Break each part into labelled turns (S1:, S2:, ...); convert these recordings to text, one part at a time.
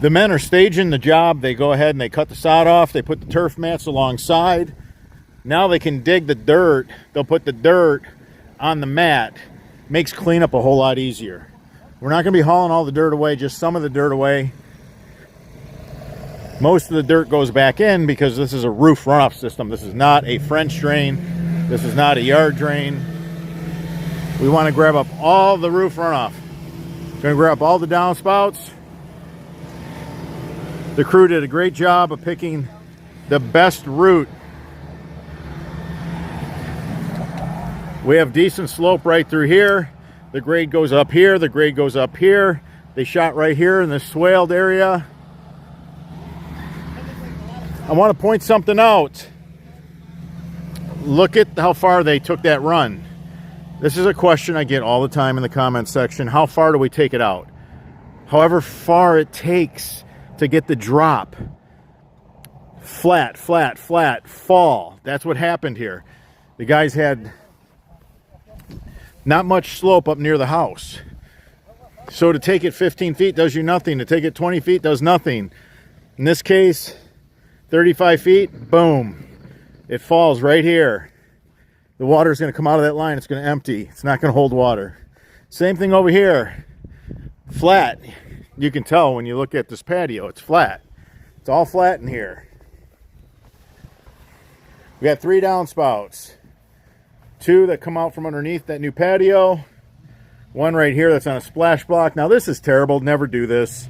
S1: The men are staging the job. They go ahead and they cut the sod off. They put the turf mats alongside. Now they can dig the dirt. They'll put the dirt on the mat. Makes cleanup a whole lot easier. We're not going to be hauling all the dirt away, just some of the dirt away. Most of the dirt goes back in because this is a roof runoff system. This is not a French drain. This is not a yard drain. We want to grab up all the roof runoff. Going to grab up all the downspouts. The crew did a great job of picking the best route. We have decent slope right through here. The grade goes up here. The grade goes up here. They shot right here in this swaled area. I want to point something out. Look at how far they took that run. This is a question I get all the time in the comments section. How far do we take it out? However far it takes to get the drop. Flat, flat, flat, fall. That's what happened here. The guys had not much slope up near the house. So to take it 15 feet does you nothing. To take it 20 feet does nothing. In this case, 35 feet, boom. It falls right here. The water is going to come out of that line. It's going to empty. It's not going to hold water. Same thing over here. Flat. You can tell when you look at this patio, it's flat. It's all flat in here. We got 3 downspouts. 2 that come out from underneath that new patio. 1 right here that's on a splash block. Now this is terrible. Never do this.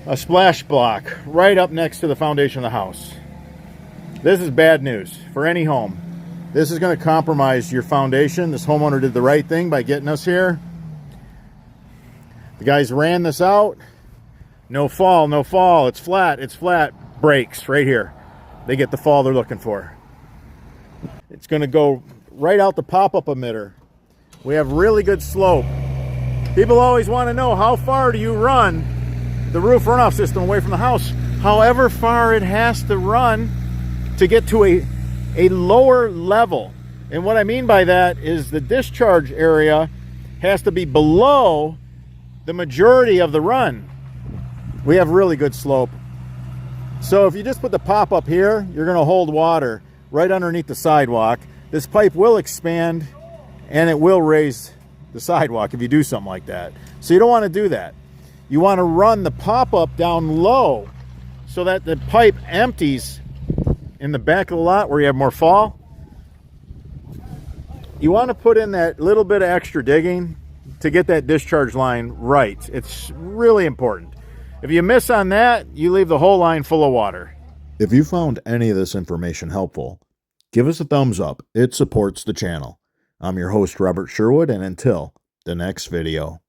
S1: A splash block right up next to the foundation of the house. This is bad news for any home. This is going to compromise your foundation. This homeowner did the right thing by getting us here. The guys ran this out. No fall, no fall. It's flat, it's flat. Breaks right here. They get the fall they're looking for. It's going to go right out the pop-up emitter. We have really good slope. People always want to know, how far do you run the roof runoff system away from the house? However far it has to run to get to a lower level. And what I mean by that is the discharge area has to be below the majority of the run. We have really good slope. So if you just put the pop up here, you're going to hold water right underneath the sidewalk. This pipe will expand and it will raise the sidewalk if you do something like that. So you don't want to do that. You want to run the pop up down low so that the pipe empties in the back of the lot where you have more fall. You want to put in that little bit of extra digging to get that discharge line right. It's really important. If you miss on that, you leave the whole line full of water.
S2: If you found any of this information helpful, give us a thumbs up. It supports the channel. I'm your host, Robert Sherwood, and until the next video.